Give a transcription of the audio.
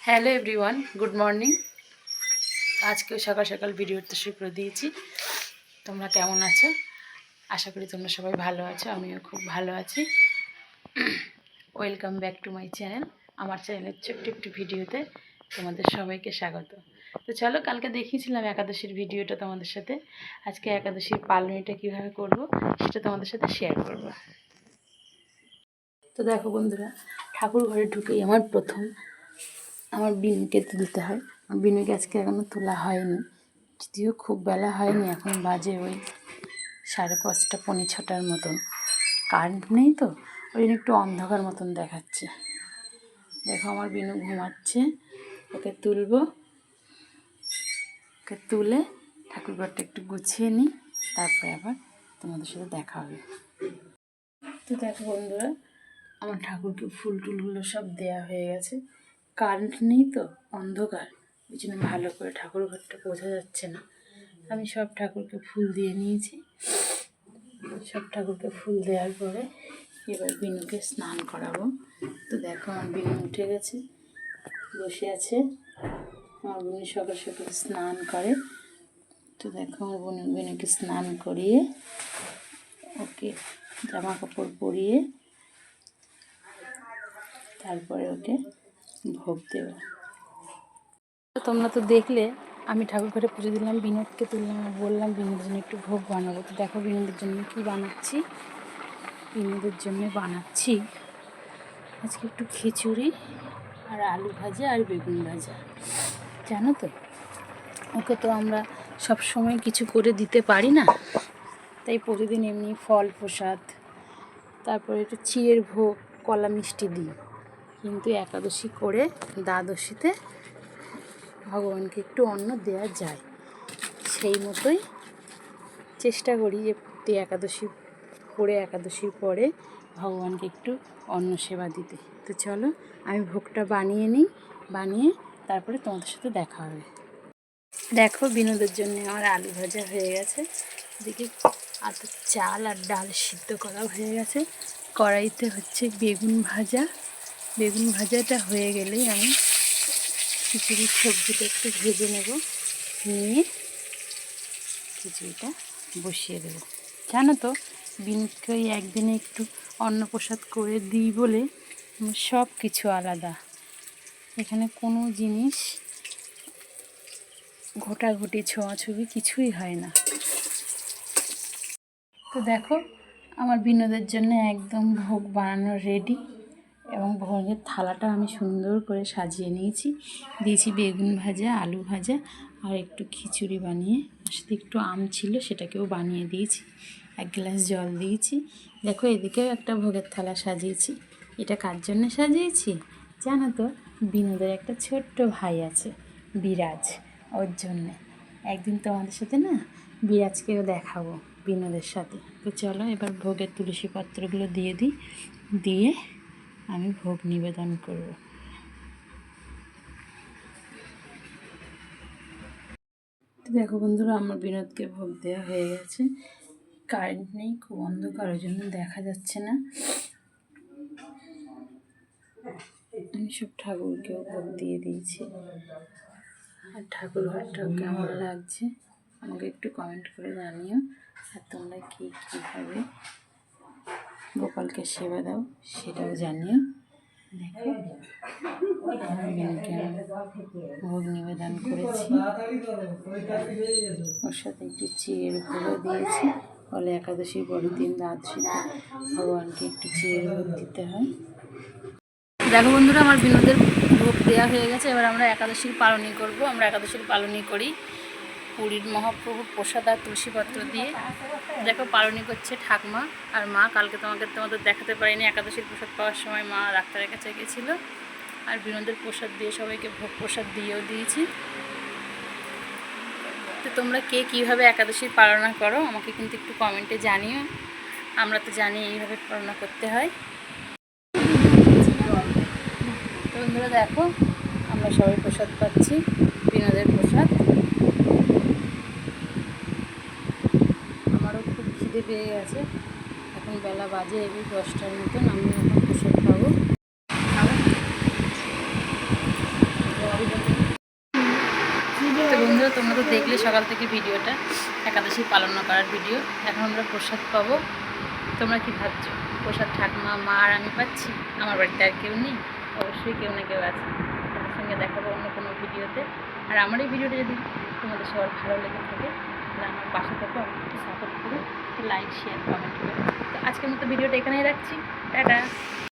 Hello everyone, good morning. আজকেও সকাল সকাল ভিডিওটা শুরু করে দিয়েছি। তোমরা কেমন আছো? আশা করি তোমরা সবাই ভালো আছো, আমিও খুব ভালো আছি। Welcome back to my channel. আমার চ্যানেলের ছোট্ট একটি ভিডিওতে তোমাদের সবাইকে স্বাগত। তো চলো, কালকে দেখিয়েছিলাম একাদশীর ভিডিওটা তোমাদের সাথে। আজকে একাদশীর পালনীটা কীভাবে করব সেটা তোমাদের সাথে শেয়ার করব। তো দেখো বন্ধুরা, ঠাকুর ঘরে ঢুকেই আমার বিনুকে তুলতে হয়। বিনুকে আজকে এখনও তোলা হয়নি, যদিও খুব বেলা হয়নি, এখন বাজে ওই 5:30 পৌনে 6টার মতন। কারেন্ট নেই তো, ওই জন্য একটু অন্ধকার মতন দেখাচ্ছে। দেখো আমার বিনু ঘুমাচ্ছে, ওকে তুলবো। ওকে তুলে ঠাকুরঘরটা একটু গুছিয়ে নিই, তারপরে আবার তোমাদের সাথে দেখা হবে। তো দেখো বন্ধুরা, আমার ঠাকুরকে ফুল টুলগুলো সব দেয়া হয়ে গেছে। কারেন্ট নেই তো, অন্ধকার, ওই জন্য ভালো করে ঠাকুর ঘরটা বোঝা যাচ্ছে না। আমি সব ঠাকুরকে ফুল দিয়ে নিয়েছি। সব ঠাকুরকে ফুল দেওয়ার পরে এবার বিনুকে স্নান করাবো। তো দেখো আমার বিনু উঠে গেছে, বসে আছে। আমার বিনু সকাল সকাল স্নান করে। তো দেখো আমার বিনুকে স্নান করিয়ে ওকে জামা কাপড় পরিয়ে তারপরে ওকে ভোগ দেব। তোমরা তো দেখলে আমি ঠাকুর ঘরে পুজো দিলাম, বিনোদকে তুললাম আর বললাম বিনোদের জন্য একটু ভোগ বানাবো। তো দেখো বিনোদের জন্য কী বানাচ্ছি। বিনোদের জন্য বানাচ্ছি আজকে একটু খিচুড়ি আর আলু ভাজা আর বেগুন ভাজা। জানো তো, ওকে তো আমরা সব সময় কিছু করে দিতে পারি না, তাই প্রতিদিন এমনি ফল প্রসাদ, তারপরে একটু চিড়ের ভোগ, কলা মিষ্টি দিই। কিন্তু একাদশী করে দ্বাদশীতে ভগবানকে একটু অন্ন দেওয়া যায়, সেই মতোই চেষ্টা করি যে প্রতি একাদশী করে একাদশীর পরে ভগবানকে একটু অন্ন সেবা দিতে। তো চলো আমি ভোগটা বানিয়ে নিই, বানিয়ে তারপরে তোমাদের সাথে দেখা হবে। দেখো বিনোদের জন্য আমার আলু ভাজা হয়ে গেছে, এদিকে আলু চাল আর ডাল সিদ্ধ করা হয়ে গেছে। কড়াইতে হচ্ছে বেগুন ভাজা। বেগুন ভাজাটা হয়ে গেলেই আমি খিচুড়ির সবজিটা একটু ভেজে নেব, নিয়ে খিচুড়িটা বসিয়ে দেবো। জানো তো, বিনুকে ওই একদিনে একটু অন্নপ্রসাদ করে দিই বলে সব কিছু আলাদা, এখানে কোনো জিনিস ঘোটাঘুটি ছোঁয়াছুঁয়ি কিছুই হয় না। তো দেখো আমার বিনোদের জন্য একদম ভোগ বানানো রেডি, এবং ভোগের থালাটা আমি সুন্দর করে সাজিয়ে নিয়েছি। দিয়েছি বেগুন ভাজা, আলু ভাজা আর একটু খিচুড়ি বানিয়ে, তার সাথে একটু আম ছিল সেটাকেও বানিয়ে দিয়েছি। 1 গ্লাস জল দিয়েছি। দেখো এদিকেও একটা ভোগের থালা সাজিয়েছি। এটা কার জন্য সাজিয়েছি জানো তো? বিনোদের একটা ছোট্ট ভাই আছে, বিরাজ, ওর জন্যে। একদিন তোমাদের সাথে না বিরাজকেও দেখাবো বিনোদের সাথে। তো চলো এবার ভোগের তুলসী পত্রগুলো দিয়ে দিই, দিয়ে আমি ভোগ নিবেদন করব। তো দেখো বন্ধুরা, আমার বিনোদকে ভোগ দেওয়া হয়ে গেছে। কারেন্ট নেই, খুব অন্ধকার, ওই জন্য দেখা যাচ্ছে না। আমি সব ঠাকুরকেও ভোগ দিয়ে দিয়েছি। আর ঠাকুর ঘরটাও কেমন লাগছে আমাকে একটু কমেন্ট করে জানিও। আর তোমরা কীভাবে গোপালকে সেবা দাও সেটাও জানিও। দেখো আমার বিনুকে আমি ভোগ নিবেদন করেছি, ওর সাথে একটু চিড়ের ভোগও দিয়েছি। বলে একাদশীর পরের দিন দ্বাদশীতে ভগবানকে একটু চিড়ের ভোগ দিতে হয়। দেখো বন্ধুরা, আমার বিনোদের ভোগ দেওয়া হয়ে গেছে। এবার আমরা একাদশীর পালনী করব। আমরা একাদশীর পালনী করি পুরীর মহাপ্রভুর প্রসাদ আর তুলসীপত্র দিয়ে। দেখো পালনী করছে ঠাকমা আর মা। কালকে তোমাদের দেখাতে পারিনি, একাদশীর প্রসাদ পাওয়ার সময় মা ডাক্তারের কাছে গেছিলো। আর বিনোদের প্রসাদ দিয়ে সবাইকে ভোগ প্রসাদ দিয়েও দিয়েছি। তো তোমরা কে কীভাবে একাদশীর পালনা করো আমাকে কিন্তু একটু কমেন্টে জানিও। আমরা তো জানি এইভাবে পালনা করতে হয়। তো বন্ধুরা দেখো, আমরা সবাই প্রসাদ পাচ্ছি, বিনোদের প্রসাদ। আমারও খুব খিদে পেয়ে গেছে, এখন বেলা বাজে এই 10টার মতন। আমি এখন প্রসাদ পাবো। দেখলে সকাল থেকে ভিডিওটা একাদশী পালন করার ভিডিও। এখন আমরা প্রসাদ পাবো। তোমরা কি ভাবছো? প্রসাদ ঠাকুমা, মা আর আমি পাচ্ছি, আমার বাড়িতে আর কেউ নেই? অবশ্যই কেউ না কেউ আছে। তাদের সঙ্গে দেখাবো অন্য কোনো ভিডিওতে। আর আমার এই ভিডিওটা যদি তোমাদের সবার ভালো লেগে থাকে তাহলে আমার পাশে থেকে আমাকে একটু সাপোর্ট করো, লাইক শেয়ার কমেন্ট করো। তো আজকের মতো ভিডিওটা এখানেই রাখছি। টাটা।